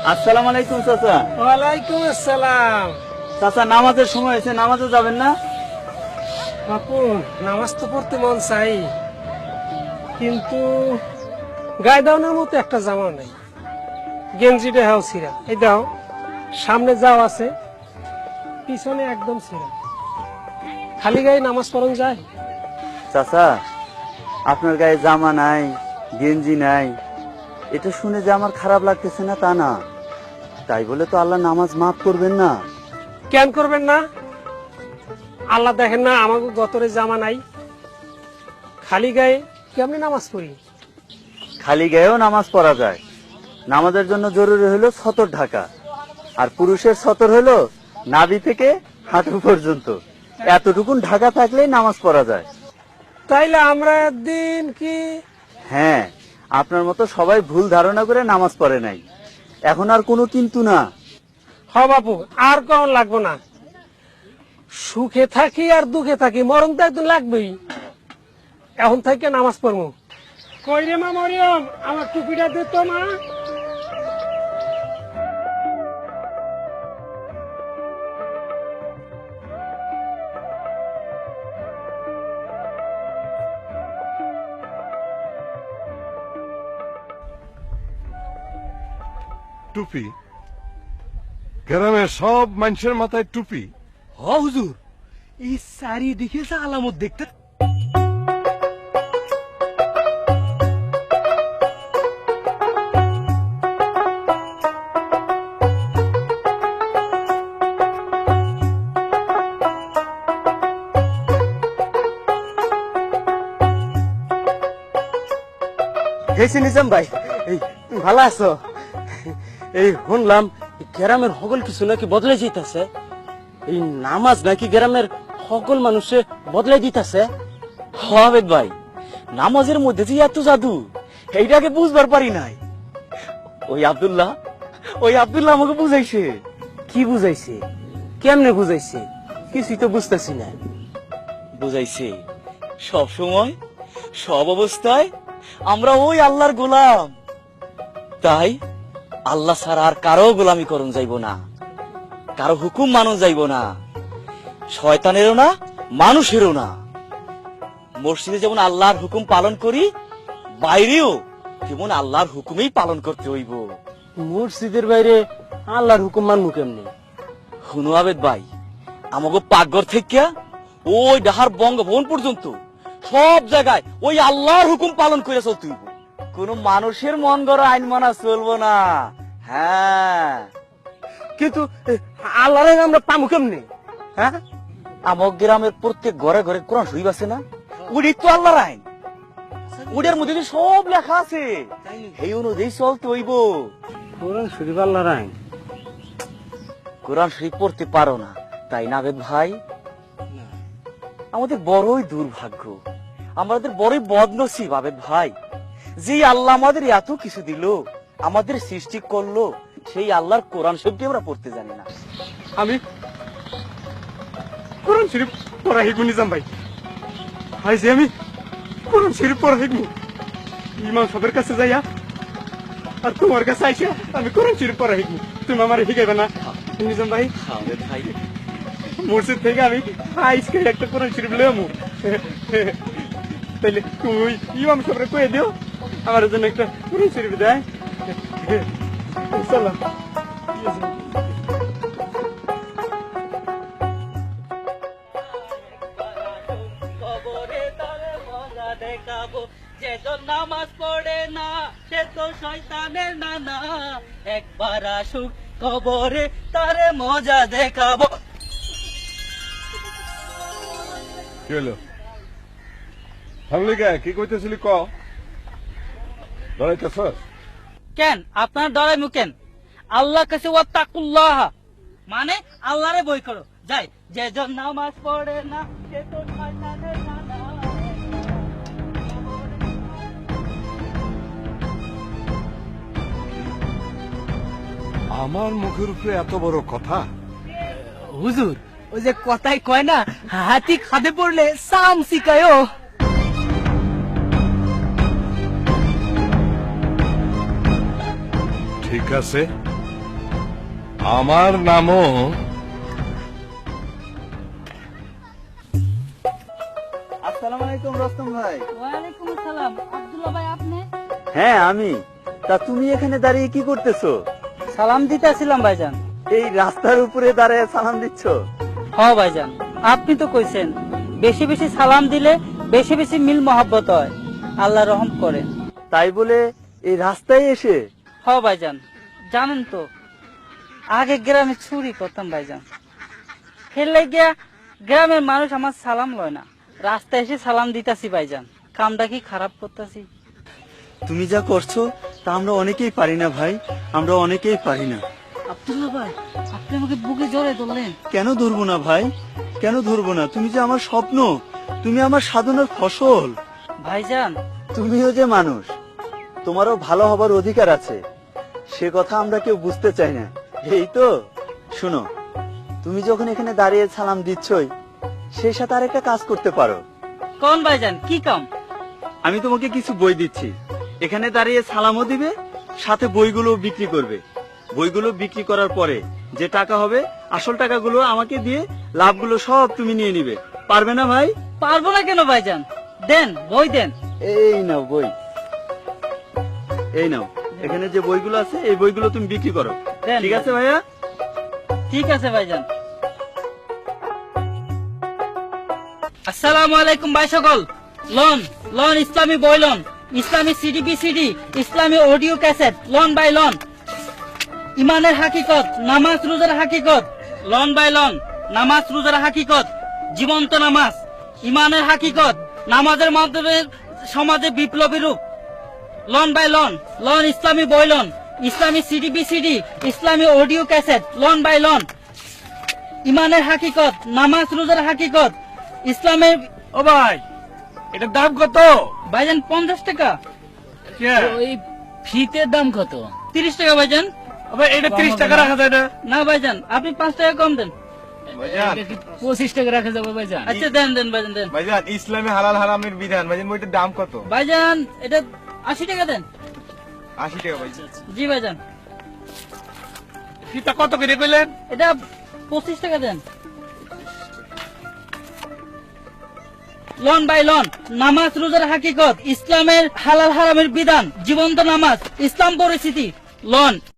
আসসালামু আলাইকুম চাচা। ওয়ালাইকুম আসসালাম। চাচা নামাজের সময় হয়েছে, নামাজে যাবেন না? বাপু, নামাজ তো পড়তে মন চাই, কিন্তু গায়ে দাওনের মতো একটা জামা নাই, গেঞ্জিটা হাও ছিঁড়া। এই দাও, সামনে যাও আছে, পিছনে একদম ছিঁড়া। খালি গায়ে নামাজ পড়ন যায়? চাচা আপনার গায়ে জামা নাই, গেঞ্জি নাই, এটা শুনে যে আমার খারাপ লাগতেছে না তা না, তাই বলে তো আল্লাহ নামাজ মাফ করবেন না। কেন করবেন না? আল্লাহ দেখেন না আমাকে গতরে জামা নাই, খালি গায়ে কেমনি নামাজ পড়ি? খালি গায়েও নামাজ পড়া যায়। নামাজের জন্য জরুরি হলো সতর ঢাকা, আর পুরুষের সতর হলো নাভি থেকে হাঁটু পর্যন্ত। এতটুকুন ঢাকা থাকলেই নামাজ পড়া যায়। তাইলে আমরা একদিন কি? হ্যাঁ, আপনার মতো সবাই ভুল ধারণা করে নামাজ পড়ে নাই। এখন আর কোনো কিন্তু না। হ বাপু, আর কোন লাগবো না। সুখে থাকি আর দুঃখে থাকি, মরণ তো একদিন লাগবেই। এখন থেকে নামাজ পড়বো। কই রে মা মরিয়ম, আমার টুপিটা দে তো মা। টুপি? গ্রামের সব মানুষের মাথায় টুপি? হ হুজুর, এই চারিদিকে যে আলামত দেখতে। হেসি নিজাম ভাই, এই ভালো আছো? এই শুনলাম গ্রামের সকল কিছু নাকি বদলে যেতেছে, এই নামাজ নাকি গ্রামের সকল মানুষে বদলে দিতেছে। হবে ভাই, নামাজের মধ্যে যে এত জাদু, এইটাকে বুঝবার পারি নাই। ওই আব্দুল্লাহ আমাকে বুঝাইছে। কি বুঝাইছে? কেমনে বুঝাইছে? কিছুই তো বুঝতেছি না। বুঝাইছে সব সময় সব অবস্থায় আমরা ওই আল্লাহর গোলাম, তাই আল্লাহ ছাড়া আর কারো গোলামি করুন যাইব না, কারো হুকুম মানুন যাইব না, শয়তানেরও না মানুষেরও না। মসজিদে যেমন আল্লাহর হুকুম পালন করি, বাইরেও যেমন আল্লাহর হুকুমেই পালন করতে হইব। মসজিদের বাইরে আল্লাহর হুকুম মানবো কেমনে? হুনু আবেদ ভাই, আমাকে পাকঘর থেকে ওই ডাহার বঙ্গভবন পর্যন্ত সব জায়গায় ওই আল্লাহর হুকুম পালন করে চলতে হইব। কোন মানুষের মন গড়া আইন মানা চলবো না। হ্যাঁ, কিন্তু আল্লাহ আমরা পামু কেমনে? হ্যাঁ, আমার গ্রামের প্রত্যেক ঘরে ঘরে কোরআন শরীফ আছে না? ওই তো আল্লাহর আইন, ওটার মধ্যে তো সব লেখা আছে, এই অনুযায়ী চলতে হইব। কোরআন শরীফ আল্লাহর আইন? কোরআন শরীফ পড়তে পারো না, তাই না বেদ ভাই? আমাদের বড়ই দুর্ভাগ্য, আমাদের বড়ই বদনসিব আবেদ ভাই, যে আল্লাহ আমাদের এত কিছু দিল, আমাদের সৃষ্টি করলো, সেই আল্লাহর কোরআন শরীফটি আমরা পড়তে জানি না। আমি কোরআন শরীফ পড়া শিখবো নিজাম ভাই। ভাই যে আমি কোরআন শরীফ পড়া শিখবো, ইমাম সাহেবের কাছে যাইয়া আর তোমার কাছে আইসা আমি কোরআন শরীফ পড়া শিখবো। তুমি আমার শিখাইবে না নিজাম ভাই? আবেদ ভাই, মসজিদ থেকে আমি আইসকে একটা কোরআন শরীফ লেমু, তাইলে তুমি ইমাম সাহেবরে কয়ে দিও আমার জন্য একটা কোরআন শরীফ দেয়। চলো। কবরে তারে মজা দেখাবো, যেজন নামাজ পড়ে না সে তো শয়তানের নানা। একবার আসুক কবরে তারে মজা দেখাবো। কি হলো? থামলি কে? কি কইতেছিলি ক? দাঁড়াইতেছ? কেন আপনার ডরাই মুকেন? আল্লাহ কাছে ওয়াত্তাকুল্লাহ, মানে আল্লাহরে বই করো। যাই, যেজন নামাজ পড়ে না সে তো শয়তানের নানা। আমার মুখের উপরে এত বড় কথা? হুজুর, ওই যে কথাই কয় না, হাতি খাদে পড়লে সাম শিকায়ও। ঠিক আছে, আমার নামও আসসালামু আলাইকুম রস্তম ভাই। ওয়ালাইকুম আসসালাম। আব্দুল্লাহ ভাই আপনি? হ্যাঁ আমি। তা তুমি এখানে দাঁড়িয়ে কি করতেছো? সালাম দিতেছিলাম ভাইজান। এই রাস্তার উপরে দাঁড়িয়ে সালাম দিচ্ছ? হ ভাইজান, আপনি তো কইছেন বেশি বেশি সালাম দিলে বেশি বেশি মিল মহব্বত হয়, আল্লাহ রহম করেন। তাই বলে এই রাস্তায় এসে? হ ভাইজান, জানেন তো আগে গ্রামে চুরি করতাম ভাইজান, ফেললে গিয়া গ্রামের মানুষ আমার সালাম লয় না, রাস্তায় এসে সালাম দিতাছি ভাইজান। কামটা কি খারাপ করতেছি? তুমি যা করছো তা আমরা অনেকেই পারি না ভাই, আমরা অনেকেই পারি না। আব্দুল্লাহ ভাই, আপনি আমাকে বুকে জড়াই ধরলেন। কেন ধরবো না ভাই, কেন ধরবো না? তুমি যে আমার স্বপ্ন, তুমি আমার সাধনার ফসল। ভাইজান তুমিও যে মানুষ, তোমারও ভালো হবার অধিকার আছে, সে কথা আমরা কেউ বুঝতে চাই না। এই তো শুনো, তুমি যখন এখানে দাঁড়িয়ে সালাম দিচ্ছই, সেই সাথে আরেকটা কাজ করতে পারো। কোন ভাইজান, কি কাম? আমি তোমাকে কিছু বই দিচ্ছি, এখানে দাঁড়িয়ে সালামও দিবে, সাথে বইগুলো বিক্রি করবে। বইগুলো বিক্রি করার পরে যে টাকা হবে, আসল টাকাগুলো আমাকে দিয়ে লাভগুলো সব তুমি নিয়ে নিবে। পারবে না ভাই? পারবো না কেন ভাইজান, দেন বই দেন। এই নাও বই, এই নাও, এখানে যে বইগুলো আছে এই বইগুলো তুমি বিক্রি করো। দেন, ঠিক আছে ভাইয়া? ঠিক আছে ভাইজান। আসসালামু আলাইকুম ভাই সকল। লন লন ইসলামী বই লন, ইসলামী সিডি বিসিডি, ইসলামী অডিও ক্যাসেট লন বাই লন। ইমানের হাকিকত, নামাজ রোজার হাকিকত লন বাই লন। নামাজ রোজার হাকিকত, জীবন্ত নামাজ, ইমানের হাকিকত, নামাজের মাধ্যমে সমাজে বিপ্লবী রূপ লন বাই লন। লন ইসলামী বই লন, ইসলামী সিডি বিসিডি, ইসলামী অডিও ক্যাসেট লন বাই লন। ইমানের হাকিকত, নামাজ রোজার হাকিকত, ইসলামের। ও ভাই, এটার দাম কত? ভাইজান 50 টাকা। ওই ফিতের দাম কত? 30 টাকা ভাইজান। এটা 30 টাকা রাখা যায় না? না ভাইজান, আপনি 5 টাকা কম দেন। 25 টাকা রাখা যাবে ভাইজান? আচ্ছা দেন দেন ভাইজান দেন। ভাইজান ইসলামে হালাল হারামের বিধান, ভাইজান বইটার দাম কত? ভাইজান এটা 80 টাকা দেন। 80 টাকা ভাইজান। জি ভাইজান। ফিতা কত করে কইলেন? এটা 25 টাকা দেন। লন বাই লন, নামাজ রোজার হাকিকত, ইসলামের হালাল হারামের বিধান, জীবন্ত নামাজ, ইসলাম পরিস্থিতি লন।